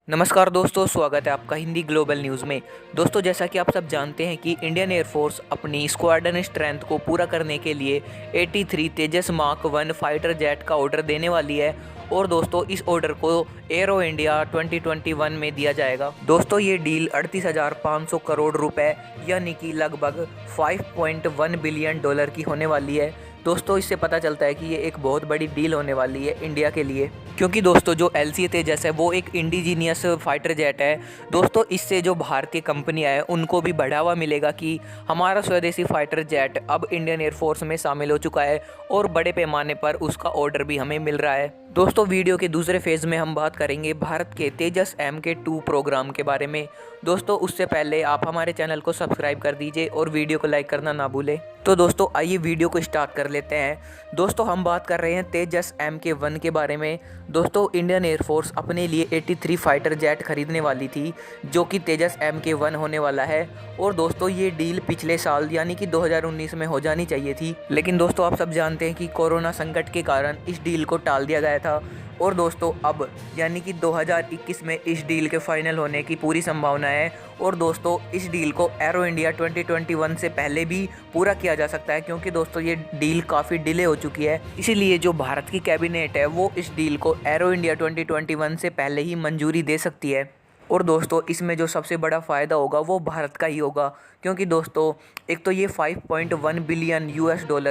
नमस्कार दोस्तों, स्वागत है आपका हिंदी ग्लोबल न्यूज़ में। दोस्तों, जैसा कि आप सब जानते हैं कि इंडियन एयरफोर्स अपनी स्क्वाड्रन स्ट्रेंथ को पूरा करने के लिए 83 तेजस मार्क 1 फाइटर जेट का ऑर्डर देने वाली है। और दोस्तों, इस ऑर्डर को एरो इंडिया 2021 में दिया जाएगा। दोस्तों, ये डील 38,500 करोड़ रुपए यानी कि लगभग $5.1 बिलियन की होने वाली है। दोस्तों, इससे पता चलता है कि ये एक बहुत बड़ी डील होने वाली है इंडिया के लिए, क्योंकि दोस्तों जो LCA तेजस है वो एक इंडिजीनियस फाइटर जेट है। दोस्तों, इससे जो भारतीय कंपनियां हैं उनको भी बढ़ावा मिलेगा कि हमारा स्वदेशी फाइटर जेट अब इंडियन एयरफोर्स में शामिल हो चुका है और बड़े पैमाने पर उसका ऑर्डर भी हमें मिल रहा है। दोस्तों, वीडियो के दूसरे फेज़ में हम बात करेंगे भारत के तेजस MK2 प्रोग्राम के बारे में। दोस्तों, उससे पहले आप हमारे चैनल को सब्सक्राइब कर दीजिए और वीडियो को लाइक करना ना भूलें। तो दोस्तों, आइए वीडियो को स्टार्ट कर लेते हैं। दोस्तों, हम बात कर रहे हैं तेजस MK1 के बारे में। दोस्तों, इंडियन एयरफोर्स अपने लिए 83 फाइटर जेट खरीदने वाली थी, जो कि तेजस MK1 होने वाला है। और दोस्तों, ये डील पिछले साल यानी कि 2019 में हो जानी चाहिए थी, लेकिन दोस्तों आप सब जानते हैं कि कोरोना संकट के कारण इस डील को टाल दिया गया था। और दोस्तों, अब यानी कि 2021 में इस डील के फाइनल होने की पूरी संभावना है। और दोस्तों, इस डील को एरो इंडिया 2021 से पहले भी पूरा किया जा सकता है, क्योंकि दोस्तों ये डील काफ़ी डिले हो चुकी है। इसीलिए जो भारत की कैबिनेट है वो इस डील को एरो इंडिया 2021 से पहले ही मंजूरी दे सकती है। और दोस्तों, इसमें जो सबसे बड़ा फ़ायदा होगा वो भारत का ही होगा, क्योंकि दोस्तों एक तो ये $5.1 बिलियन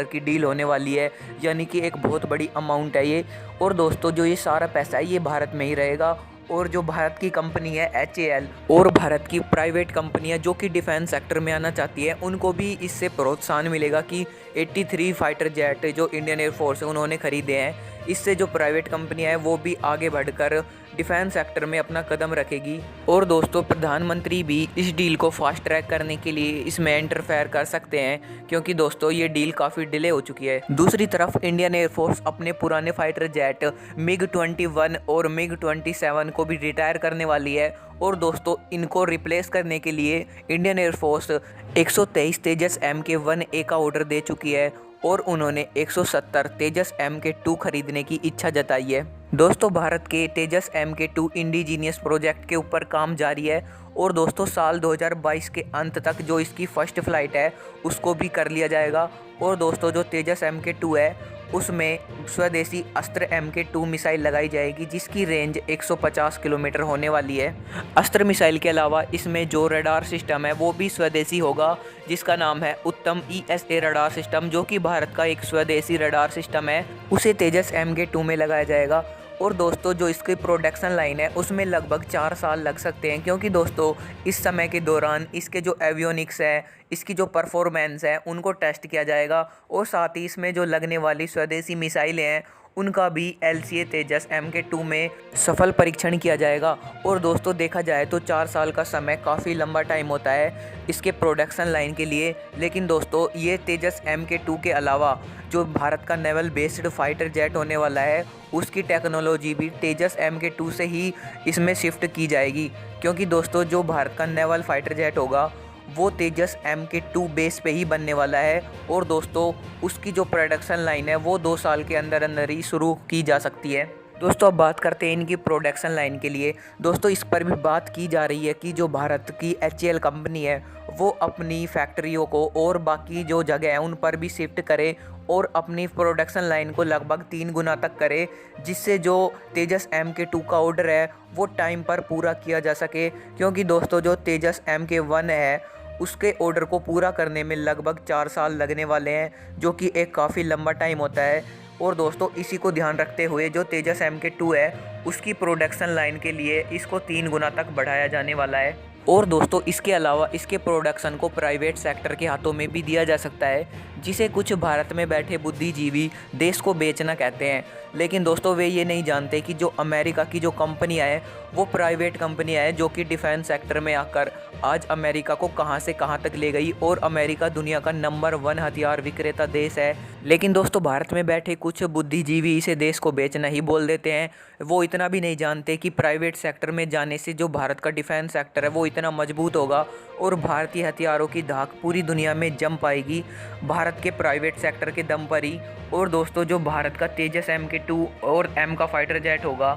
की डील होने वाली है, यानी कि एक बहुत बड़ी अमाउंट है ये। और दोस्तों, जो ये सारा पैसा है ये भारत में ही रहेगा। और जो भारत की कंपनी है HAL और भारत की प्राइवेट कंपनियां जो कि डिफेंस सेक्टर में आना चाहती है, उनको भी इससे प्रोत्साहन मिलेगा कि 83 फाइटर जेट जो इंडियन एयरफोर्स है उन्होंने खरीदे हैं। इससे जो प्राइवेट कंपनियां हैं वो भी आगे बढ़कर डिफेंस सेक्टर में अपना कदम रखेगी। और दोस्तों, प्रधानमंत्री भी इस डील को फास्ट ट्रैक करने के लिए इसमें इंटरफेयर कर सकते हैं, क्योंकि दोस्तों ये डील काफ़ी डिले हो चुकी है। दूसरी तरफ इंडियन एयरफोर्स अपने पुराने फाइटर जेट MiG-21 और MiG-27 को भी रिटायर करने वाली है। और दोस्तों, इनको रिप्लेस करने के लिए इंडियन एयरफोर्स 123 तेजस MK1A का ऑर्डर दे चुकी है और उन्होंने 170 तेजस MK2 खरीदने की इच्छा जताई है। दोस्तों, भारत के तेजस MK2 इंडिजीनियस प्रोजेक्ट के ऊपर काम जारी है। और दोस्तों, साल 2022 के अंत तक जो इसकी फर्स्ट फ्लाइट है उसको भी कर लिया जाएगा। और दोस्तों, जो तेजस MK2 है उसमें स्वदेशी अस्त्र MK2 मिसाइल लगाई जाएगी, जिसकी रेंज 150 किलोमीटर होने वाली है। अस्त्र मिसाइल के अलावा इसमें जो रडार सिस्टम है वो भी स्वदेशी होगा, जिसका नाम है उत्तम ESA रडार सिस्टम, जो कि भारत का एक स्वदेशी रडार सिस्टम है। उसे तेजस MK2 में लगाया जाएगा। और दोस्तों, जो इसकी प्रोडक्शन लाइन है उसमें लगभग 4 साल लग सकते हैं, क्योंकि दोस्तों इस समय के दौरान इसके जो एवियोनिक्स है, इसकी जो परफॉर्मेंस है उनको टेस्ट किया जाएगा। और साथ ही इसमें जो लगने वाली स्वदेशी मिसाइलें हैं उनका भी LCA तेजस MK2 में सफल परीक्षण किया जाएगा। और दोस्तों, देखा जाए तो 4 साल का समय काफ़ी लंबा टाइम होता है इसके प्रोडक्शन लाइन के लिए। लेकिन दोस्तों, ये तेजस MK2 के अलावा जो भारत का नेवल बेस्ड फाइटर जेट होने वाला है उसकी टेक्नोलॉजी भी तेजस MK2 से ही इसमें शिफ्ट की जाएगी, क्योंकि दोस्तों जो भारत का नेवल फाइटर जेट होगा वो तेजस MK2 बेस पे ही बनने वाला है। और दोस्तों, उसकी जो प्रोडक्शन लाइन है वो 2 साल के अंदर अंदर ही शुरू की जा सकती है। दोस्तों, अब बात करते हैं इनकी प्रोडक्शन लाइन के लिए। दोस्तों, इस पर भी बात की जा रही है कि जो भारत की HAL कंपनी है वो अपनी फैक्ट्रियों को और बाकी जो जगह है उन पर भी शिफ्ट करे और अपनी प्रोडक्शन लाइन को लगभग 3 गुना तक करे, जिससे जो तेजस MK2 का ऑर्डर है वो टाइम पर पूरा किया जा सके। क्योंकि दोस्तों, जो तेजस MK1 है उसके ऑर्डर को पूरा करने में लगभग 4 साल लगने वाले हैं, जो कि एक काफ़ी लंबा टाइम होता है। और दोस्तों, इसी को ध्यान रखते हुए जो तेजस MK2 है उसकी प्रोडक्शन लाइन के लिए इसको 3 गुना तक बढ़ाया जाने वाला है। और दोस्तों, इसके अलावा इसके प्रोडक्शन को प्राइवेट सेक्टर के हाथों में भी दिया जा सकता है, जिसे कुछ भारत में बैठे बुद्धिजीवी देश को बेचना कहते हैं। लेकिन दोस्तों, वे ये नहीं जानते कि जो अमेरिका की जो कंपनियां हैं वो प्राइवेट कंपनियां हैं, जो कि डिफेंस सेक्टर में आकर आज अमेरिका को कहां से कहां तक ले गई। और अमेरिका दुनिया का नंबर 1 हथियार विक्रेता देश है। लेकिन दोस्तों, भारत में बैठे कुछ बुद्धिजीवी इसे देश को बेचना ही बोल देते हैं। वो इतना भी नहीं जानते कि प्राइवेट सेक्टर में जाने से जो भारत का डिफेंस सेक्टर है वो इतना मजबूत होगा और भारतीय हथियारों की धाक पूरी दुनिया में जम पाएगी भारत के प्राइवेट सेक्टर के दम पर ही। और दोस्तों, जो भारत का तेजस MK2 और M का फाइटर जेट होगा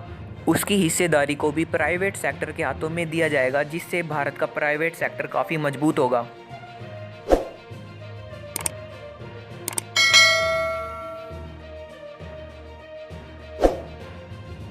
उसकी हिस्सेदारी को भी प्राइवेट सेक्टर के हाथों में दिया जाएगा, जिससे भारत का प्राइवेट सेक्टर काफ़ी मजबूत होगा।